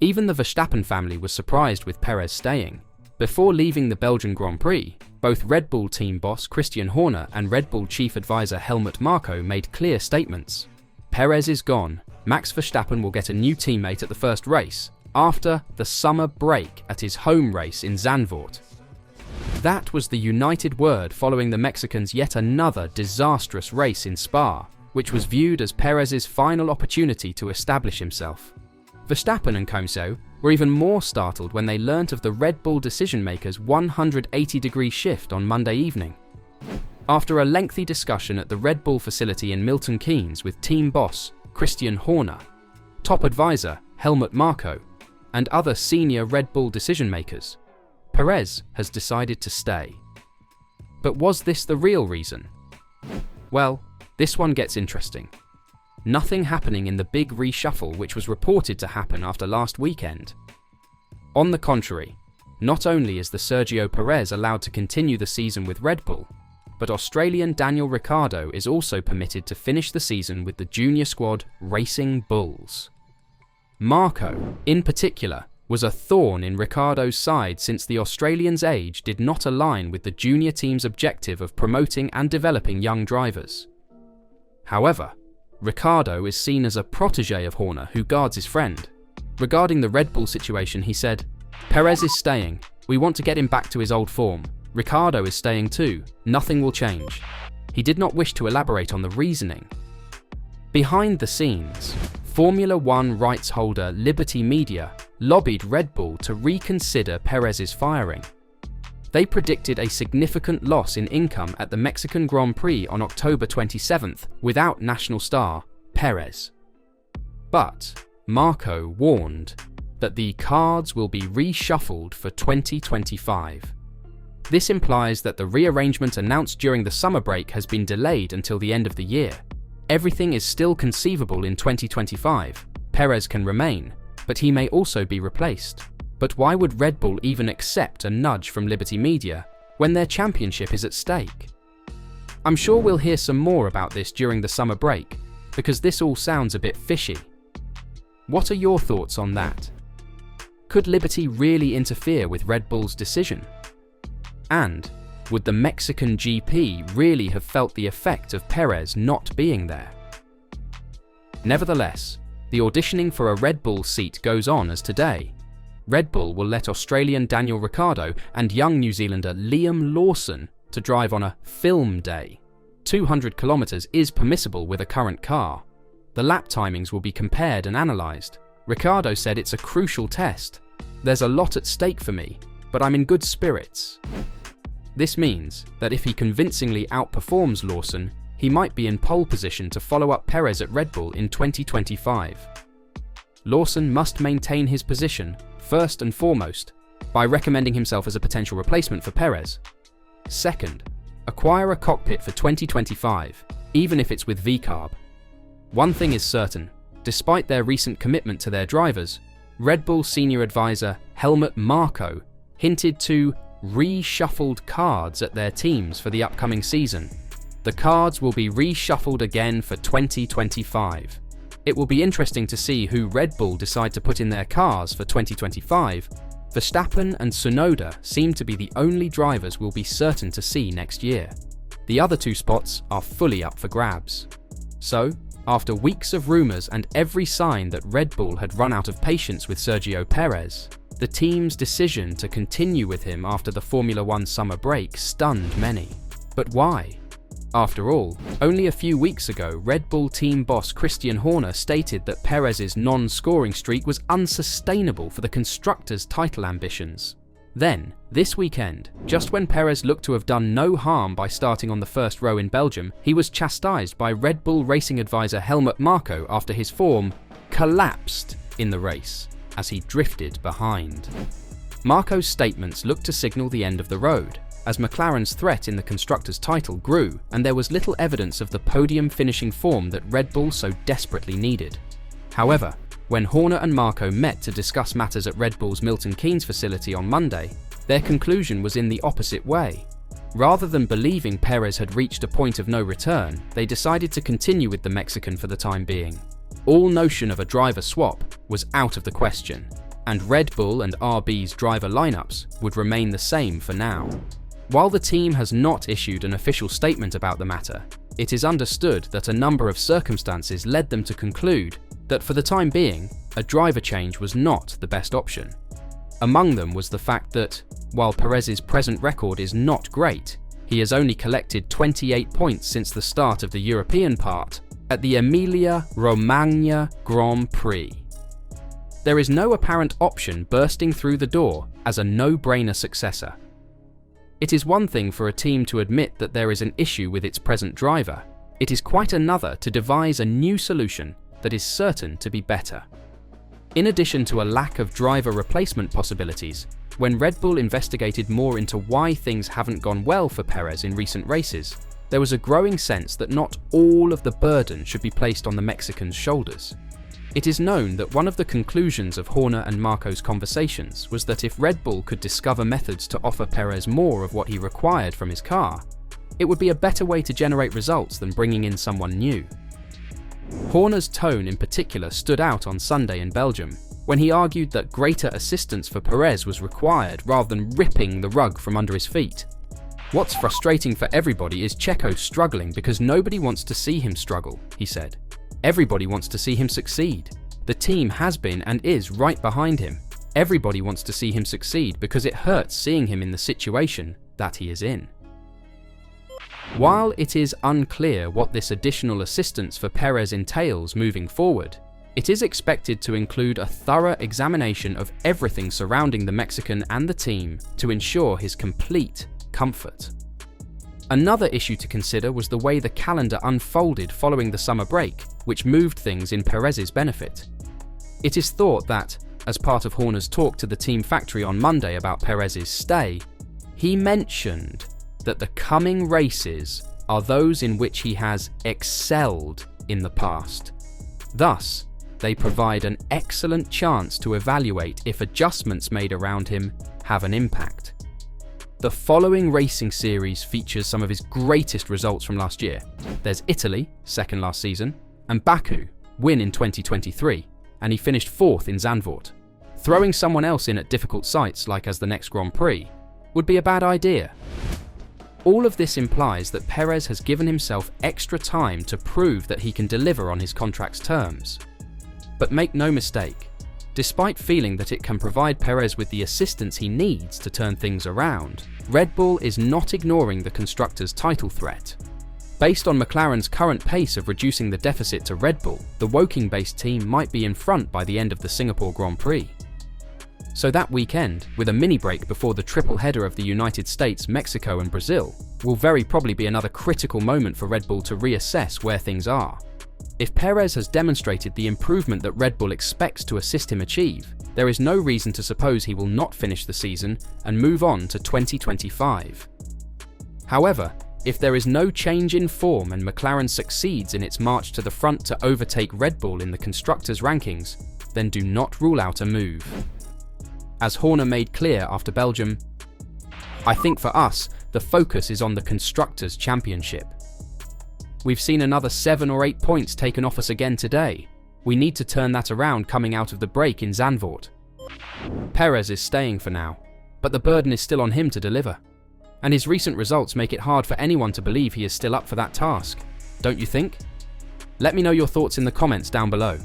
Even the Verstappen family was surprised with Perez staying. Before leaving the Belgian Grand Prix, both Red Bull team boss Christian Horner and Red Bull chief advisor Helmut Marko made clear statements. Perez is gone. Max Verstappen will get a new teammate at the first race, after the summer break at his home race in Zandvoort. That was the united word following the Mexican's yet another disastrous race in Spa, which was viewed as Perez's final opportunity to establish himself. Verstappen and Comso were even more startled when they learnt of the Red Bull decision-maker's 180-degree shift on Monday evening. After a lengthy discussion at the Red Bull facility in Milton Keynes with team boss Christian Horner, top advisor Helmut Marko, and other senior Red Bull decision-makers, Perez has decided to stay. But was this the real reason? Well, this one gets interesting. Nothing happening in the big reshuffle which was reported to happen after last weekend. On the contrary, not only is the Sergio Perez allowed to continue the season with Red Bull, but Australian Daniel Ricciardo is also permitted to finish the season with the junior squad Racing Bulls. Marko, in particular, was a thorn in Ricciardo's side since the Australian's age did not align with the junior team's objective of promoting and developing young drivers. However, Ricciardo is seen as a protégé of Horner who guards his friend. Regarding the Red Bull situation, he said, "Perez is staying. We want to get him back to his old form. Ricciardo is staying too. Nothing will change." He did not wish to elaborate on the reasoning. Behind the scenes, Formula One rights holder Liberty Media lobbied Red Bull to reconsider Perez's firing. They predicted a significant loss in income at the Mexican Grand Prix on October 27th without national star Perez. But Marko warned that the cards will be reshuffled for 2025. This implies that the rearrangement announced during the summer break has been delayed until the end of the year. Everything is still conceivable in 2025. Perez can remain, but he may also be replaced. But why would Red Bull even accept a nudge from Liberty Media when their championship is at stake? I'm sure we'll hear some more about this during the summer break, because this all sounds a bit fishy. What are your thoughts on that? Could Liberty really interfere with Red Bull's decision? And would the Mexican GP really have felt the effect of Perez not being there? Nevertheless, the auditioning for a Red Bull seat goes on as today. Red Bull will let Australian Daniel Ricciardo and young New Zealander Liam Lawson to drive on a film day. 200 kilometers is permissible with a current car. The lap timings will be compared and analysed. Ricciardo said it's a crucial test. "There's a lot at stake for me, but I'm in good spirits." This means that if he convincingly outperforms Lawson, he might be in pole position to follow up Perez at Red Bull in 2025. Lawson must maintain his position, first and foremost, by recommending himself as a potential replacement for Perez. Second, acquire a cockpit for 2025, even if it's with VCARB. One thing is certain, despite their recent commitment to their drivers, Red Bull senior advisor Helmut Marko hinted to reshuffled cards at their teams for the upcoming season. The cards will be reshuffled again for 2025. It will be interesting to see who Red Bull decide to put in their cars for 2025. Verstappen and Tsunoda seem to be the only drivers we'll be certain to see next year. The other two spots are fully up for grabs. So, after weeks of rumours and every sign that Red Bull had run out of patience with Sergio Perez, the team's decision to continue with him after the Formula One summer break stunned many. But why? After all, only a few weeks ago, Red Bull team boss Christian Horner stated that Perez's non-scoring streak was unsustainable for the constructors' title ambitions. Then, this weekend, just when Perez looked to have done no harm by starting on the first row in Belgium, he was chastised by Red Bull racing advisor Helmut Marko after his form collapsed in the race as he drifted behind. Marko's statements looked to signal the end of the road, as McLaren's threat in the constructors' title grew and there was little evidence of the podium finishing form that Red Bull so desperately needed. However, when Horner and Marko met to discuss matters at Red Bull's Milton Keynes facility on Monday, their conclusion was in the opposite way. Rather than believing Perez had reached a point of no return, they decided to continue with the Mexican for the time being. All notion of a driver swap was out of the question. and Red Bull and RB's driver lineups would remain the same for now. While the team has not issued an official statement about the matter, it is understood that a number of circumstances led them to conclude that for the time being, a driver change was not the best option. Among them was the fact that, while Perez's present record is not great, he has only collected 28 points since the start of the European part at the Emilia-Romagna Grand Prix. There is no apparent option bursting through the door as a no-brainer successor. It is one thing for a team to admit that there is an issue with its present driver. It is quite another to devise a new solution that is certain to be better. In addition to a lack of driver replacement possibilities, when Red Bull investigated more into why things haven't gone well for Perez in recent races, there was a growing sense that not all of the burden should be placed on the Mexican's shoulders. It is known that one of the conclusions of Horner and Marko's conversations was that if Red Bull could discover methods to offer Perez more of what he required from his car, it would be a better way to generate results than bringing in someone new. Horner's tone in particular stood out on Sunday in Belgium, when he argued that greater assistance for Perez was required rather than ripping the rug from under his feet. What's frustrating for everybody is Checo struggling because nobody wants to see him struggle, he said. Everybody wants to see him succeed. The team has been and is right behind him. Everybody wants to see him succeed because it hurts seeing him in the situation that he is in. While it is unclear what this additional assistance for Perez entails moving forward, it is expected to include a thorough examination of everything surrounding the Mexican and the team to ensure his complete comfort. Another issue to consider was the way the calendar unfolded following the summer break, which moved things in Perez's benefit. It is thought that, as part of Horner's talk to the team factory on Monday about Perez's stay, he mentioned that the coming races are those in which he has excelled in the past. Thus, they provide an excellent chance to evaluate if adjustments made around him have an impact. The following racing series features some of his greatest results from last year. There's Italy, second last season, and Baku, win in 2023, and he finished 4th in Zandvoort. Throwing someone else in at difficult sites like as the next Grand Prix would be a bad idea. All of this implies that Perez has given himself extra time to prove that he can deliver on his contract's terms. But make no mistake, despite feeling that it can provide Perez with the assistance he needs to turn things around, Red Bull is not ignoring the constructors' title threat. Based on McLaren's current pace of reducing the deficit to Red Bull, the Woking-based team might be in front by the end of the Singapore Grand Prix. So that weekend, with a mini break before the triple header of the United States, Mexico and Brazil, will very probably be another critical moment for Red Bull to reassess where things are. If Perez has demonstrated the improvement that Red Bull expects to assist him achieve, there is no reason to suppose he will not finish the season and move on to 2025. However, if there is no change in form and McLaren succeeds in its march to the front to overtake Red Bull in the constructors' rankings, then do not rule out a move. As Horner made clear after Belgium, "I think for us, the focus is on the Constructors' Championship. We've seen another 7 or 8 points taken off us again today. We need to turn that around coming out of the break in Zandvoort." Perez is staying for now, but the burden is still on him to deliver. And his recent results make it hard for anyone to believe he is still up for that task. Don't you think? Let me know your thoughts in the comments down below.